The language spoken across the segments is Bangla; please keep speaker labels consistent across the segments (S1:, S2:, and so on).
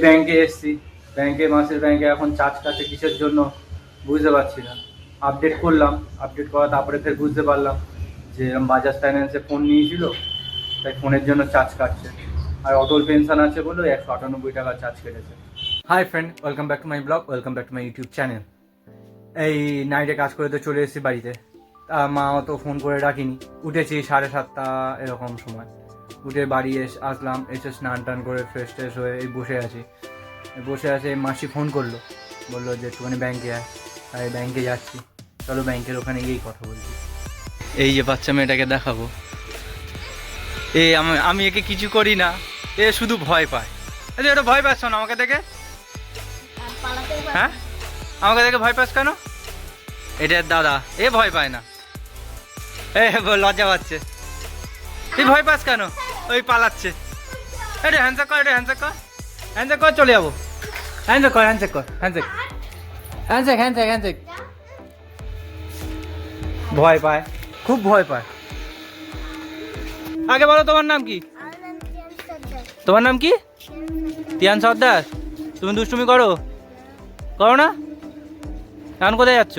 S1: ব্যাংকে এসছি, মাসের ব্যাংকে এখন চার্জ কাটে কিসের জন্য বুঝতে পারছি না। আপডেট করলাম, আপডেট করা তারপরে ফের বুঝতে পারলাম যে এরকম বাজাজ ফাইন্যান্সে ফোন নিয়েছিল, তাই ফোনের জন্য চার্জ কাটছে। আর অটল পেনশন আছে বলে 198 টাকা চার্জ কেটেছে। Hi friend, welcome back to my blog, welcome back to my YouTube channel. এই নাইটে কাজ করে তো চলে এসেছি বাড়িতে। মাও তো ফোন করে ডাকিনি, উঠেছি 7:30 এরকম সময়। উঠে বাড়ি আসলাম, এসে স্নান টান করে ফ্রেশ ট্রেশ হয়ে এই বসে আছি। মাসি ফোন করলো, বললো যে একটুখানি ব্যাংকে আয়। তাই ব্যাংকে যাচ্ছি, চলো ব্যাংকের ওখানে গিয়েই কথা বলছি। এই যে বাচ্চা মেয়েটাকে দেখাবো, আমি একে কিছু করি না, এ শুধু ভয় পায়। আচ্ছা, ওটা ভয় পাচ্ছ না আমাকে দেখে? হ্যাঁ, আমাকে দেখে ভয় পাস কেন? এটা দাদা, এ ভয় পায় না, এ লজ্জা পাচ্ছে। তুই ভয় পাস কেন? ওই পালাচ্ছে। এটা হ্যান্ডশেক কর, চলে যাবো। হ্যান্ডশেক। ভয় পায়, খুব ভয় পায়। আগে বলো তোমার নাম কি? তোমার নাম কি? তিয়ান সর্দার। তুমি দুষ্টুমি করো না? এখন কোথায় যাচ্ছ?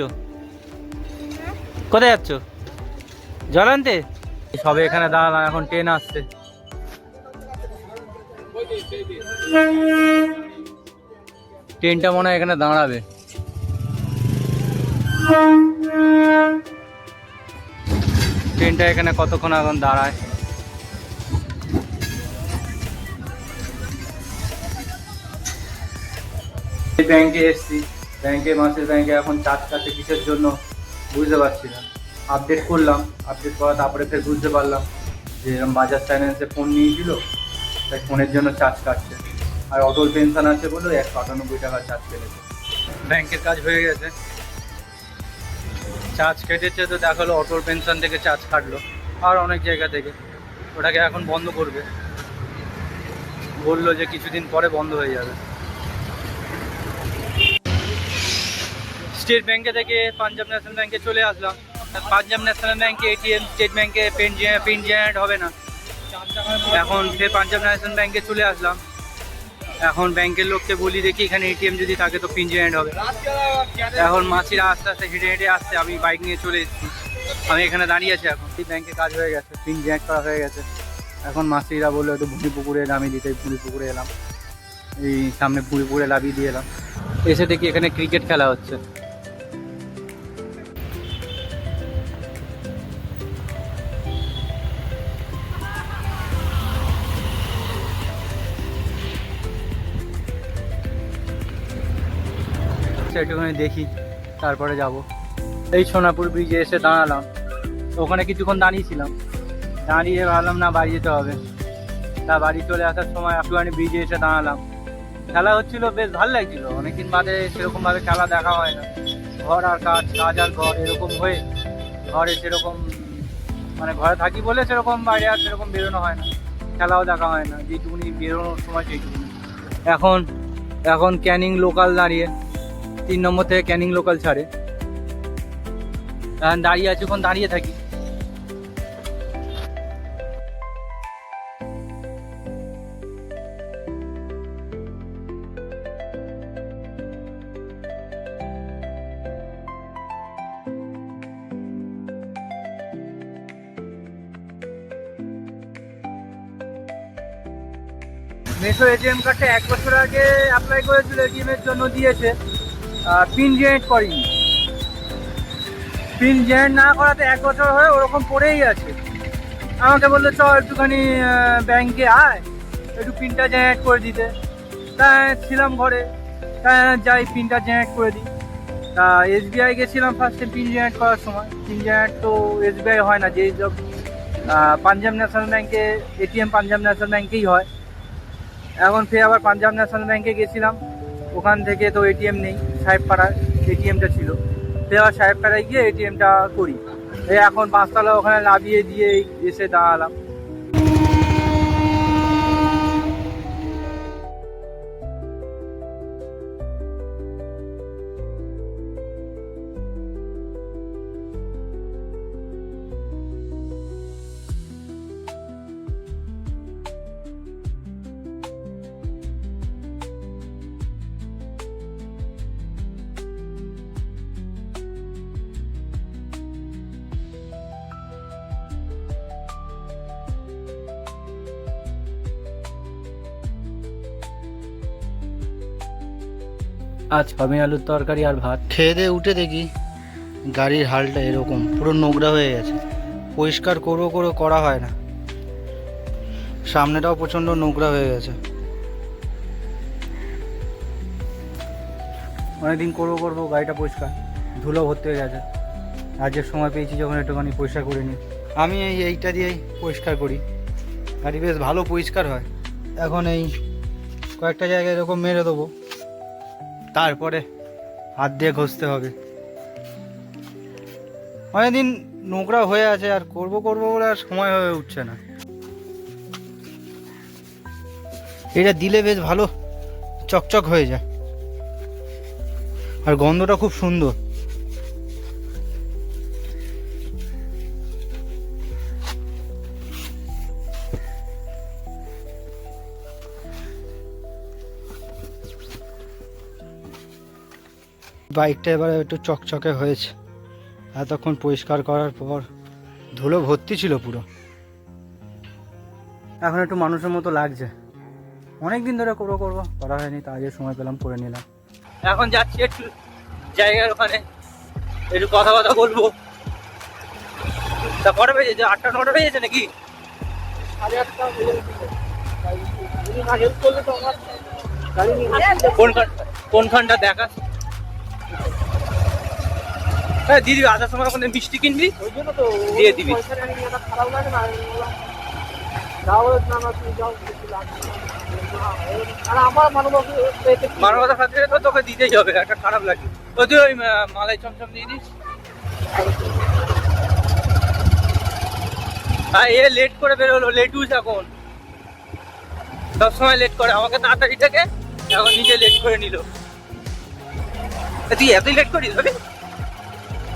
S1: জল আনতে? সবে এখানে দাঁড়ালাম, এখন ট্রেন আসছে। ট্রেনটা মনে হয় এখানে দাঁড়াবে। ট্রেনটা এখানে কতক্ষণ এখন দাঁড়ায়। ব্যাংকে এসছি, মাসের ব্যাংকে এখন চার্জ কাটে কিসের জন্য বুঝতে পারছি না। আপডেট করলাম, আপডেট করা তারপরে ফের বুঝতে পারলাম যে এরকম বাজাজ ফাইন্যান্সে ফোন নিয়েছিল, তাই ফোনের জন্য চার্জ কাটছে। আর অটল পেনশন আছে বলে 198 টাকা চার্জ কেটেছে। ব্যাংকের কাজ হয়ে গেছে, চার্জ কেটেছে তো দেখালো অটল পেনশন থেকে চার্জ কাটলো, আর অনেক জায়গা থেকে। ওটাকে এখন বন্ধ করবে, বললো যে কিছুদিন পরে বন্ধ হয়ে যাবে। স্টেট ব্যাংকে থেকে পাঞ্জাব ন্যাশনাল ব্যাংকে চলে আসলাম। পাঞ্জাব ন্যাশনাল ব্যাংকে এটিএম, স্টেট ব্যাংকে পিন জেনারেট হবে না। এখন ফের পাঞ্জাব ন্যাশনাল ব্যাংকে চলে আসলাম। এখন ব্যাংকের লোককে বলি দেখি এখানে এটিএম যদি থাকে তো পিন জেনারেট হবে। এখন মাসিরা আস্তে আস্তে হেঁটে আসছে, আমি বাইক নিয়ে চলে এসেছি। আমি এখানে দাঁড়িয়ে আছি। এখন ব্যাংকে কাজ হয়ে গেছে, পিন জেনারেট করা হয়ে গেছে। এখন মাসিরা বললো একটু ভুঁড়িপুকুরে নামিয়ে দিতে, ভুঁড়িপুকুরে এলাম। এই সামনে ভুঁড়িপুকুরে নামিয়ে দিয়ে এলাম। এসে দেখি এখানে ক্রিকেট খেলা হচ্ছে। একটুখানি দেখি, তারপরে যাব। এই সোনাপুর ব্রিজে এসে দাঁড়ালাম, ওখানে কিছুক্ষণ দাঁড়িয়েছিলাম। দাঁড়িয়ে ভাবলাম না বাড়ি যেতে হবে, তা বাড়ি চলে আসার সময় একটুখানি ব্রিজে এসে দাঁড়ালাম। খেলা হচ্ছিল, বেশ ভালো লাগছিল। অনেকদিন বাদে সেরকমভাবে খেলা দেখা হয় না। ঘর আর কাজ, কাজ আর ঘর এরকম হয়ে ঘরে সেরকম মানে ঘরে থাকি বলে সেরকম বাইরে আর সেরকম বেরোনো হয় না, খেলাও দেখা হয় না। যেটুকুনি বেরোনোর সময় সেইটুকুনি। এখন ক্যানিং লোকাল দাঁড়িয়ে, 3 নম্বর থেকে ক্যানিং লোকাল ছাড়ে। এখন দাঁড়িয়ে আছি, ওখানে দাঁড়িয়ে থাকি। মেসো এটিএম কার্ডটা 1 বছর আগে অ্যাপ্লাই করেছিল, এটিএম এর জন্য দিয়েছে, পিন জেনারেট করিনি। পিন জেনারেট না করাতে 1 বছর হয়ে ওরকম পড়েই আছে। আমাকে বললো চ একটুখানি ব্যাংকে আয়, একটু পিনটা জেনারেট করে দিতে। তা ছিলাম ঘরে, তা যাই পিনটা জেনারেট করে দিই। তা এসবিআই গেছিলাম ফার্স্টে পিন জেনারেট করার সময়। পিন জেনারেট তো এসবিআই হয় না, যেই সব পাঞ্জাব ন্যাশনাল ব্যাংকে এটিএম পাঞ্জাব ন্যাশনাল ব্যাংকেই হয়। এখন ফের আবার পাঞ্জাব ন্যাশনাল ব্যাংকে গেছিলাম, ওখান থেকে তো এটিএম নেই, সাহেবপাড়ায় এটিএমটা ছিল। ফের আবার সাহেবপাড়ায় গিয়ে এটিএমটা করি। এই এখন 5 তলা ওখানে নামিয়ে দিয়ে এসে দাঁড়ালাম। আজ সয়াবিন আলুর তরকারি আর ভাত।
S2: খেয়ে দিয়ে উঠে দেখি গাড়ির হালটা এরকম পুরো নোংরা হয়ে গেছে। পরিষ্কার করা হয় না, সামনেটাও প্রচণ্ড নোংরা হয়ে গেছে।
S1: অনেকদিন করবো গাড়িটা পরিষ্কার, ধুলো ভর্তি হয়ে গেছে। আজকের সময় পেয়েছি যখন একটুখানি পরিষ্কার করে নিই।
S2: আমি এইটা দিয়েই পরিষ্কার করি, গাড়ি বেশ ভালো পরিষ্কার হয়। এখন এই কয়েকটা জায়গায় এরকম মেরে দেবো, তারপরে হাত দিয়ে ঘষতে হবে। অনেকদিন নোংরা হয়ে আছে, আর করবো বলে আর সময় হয়ে উঠছে না। এটা দিলে বেশ ভালো চকচক হয়ে যায়, আর গন্ধটা খুব সুন্দর। বাইকটা এবারে একটু চকচকে হয়েছে, এতক্ষণ পরিষ্কার করার পর ধুলো ভর্তি ছিল পুরো।
S1: এখন একটু মানুষের মতো লাগছে। অনেক দিন ধরে করা হয়নি, তা আজকে সময় পেলাম করে নিলাম। এখন যাচ্ছি একটু জায়গার ওখানে, একটু কথা বলবো। তা কটা বেজেছে? 8টা 9টা বেজেছে নাকি? 8:30 কোনখানটা দেখা? হ্যাঁ দিদি, আসার সময় ওখানে মিষ্টি কিনবি, ওই জন্য তো দিয়ে দিবি। মানবতার খাতিরে তো তোকে দিতেই হবে, একটা খারাপ লাগে। তুই ওই মালাই চমচম দিয়ে দিস। হ্যাঁ এ লেট করে বেরোলো, লেটুস এখন সবসময় লেট করে। আমাকে তাড়াতাড়ি থেকে এখন নিজে লেট করে নিল। তুই এতই লেট করিস ভাবি?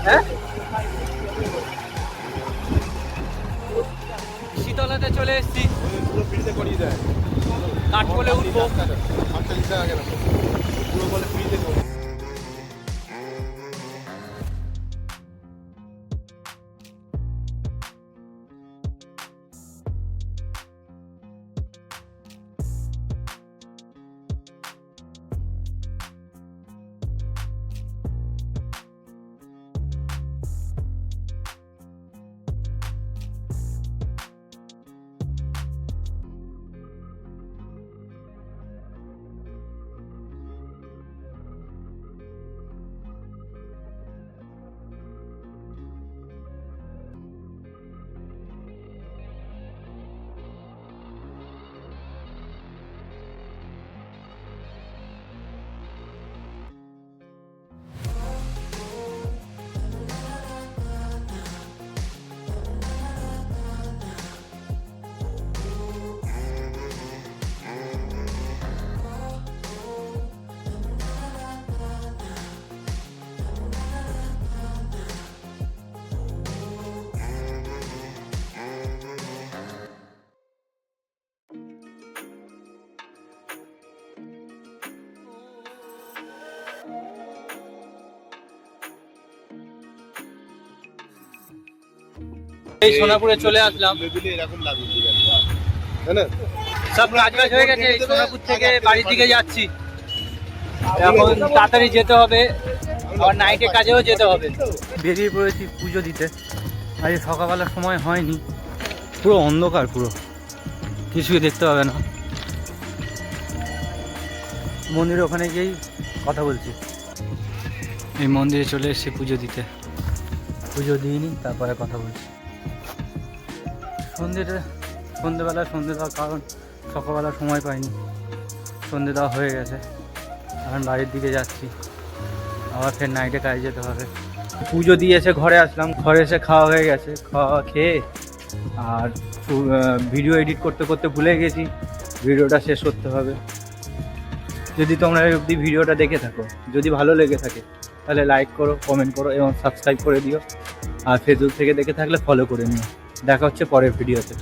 S1: হ্যাঁ, শীতলাতে চলে এসেছি, কাঠপোলে উঠবো। এই সোনাপুরে চলে আসলাম। সব কাজ হয়ে গেছে, সোনাপুর থেকে বাড়ির দিকে যাচ্ছি। এখন তাড়াতাড়ি যেতে হবে, আবার নাইটে কাজেও যেতে হবে। বেরিয়ে পড়েছি পুজো দিতে। আজ সকালবেলার সময় হয়নি, পুরো অন্ধকার, পুরো কিছুই দেখতে হবে না। মন্দিরের ওখানে গিয়েই কথা বলছি। এই মন্দিরে চলে এসেছি পুজো দিতে, পুজো দিইনি, তারপরে কথা বলছি। সন্ধ্যেবেলা সন্ধ্যে দেওয়ার কারণ সকালবেলা সময় পাইনি, সন্ধ্যে দেওয়া হয়ে গেছে। এখন বাড়ির দিকে যাচ্ছি, আবার ফের নাইটে কাজে যেতে হবে। পুজো দিয়ে এসে ঘরে আসলাম, ঘরে এসে খাওয়া হয়ে গেছে। খাওয়া খেয়ে আর ভিডিও এডিট করতে করতে ভুলে গেছি, ভিডিওটা শেষ করতে হবে। যদি তোমরা এই অবধি ভিডিওটা দেখে থাকো, যদি ভালো লেগে থাকে তাহলে লাইক করো, কমেন্ট করো এবং সাবস্ক্রাইব করে দিও। আর ফেসবুক থেকে দেখে থাকলে ফলো করে নিও। দেখা হচ্ছে পরের ভিডিওতে।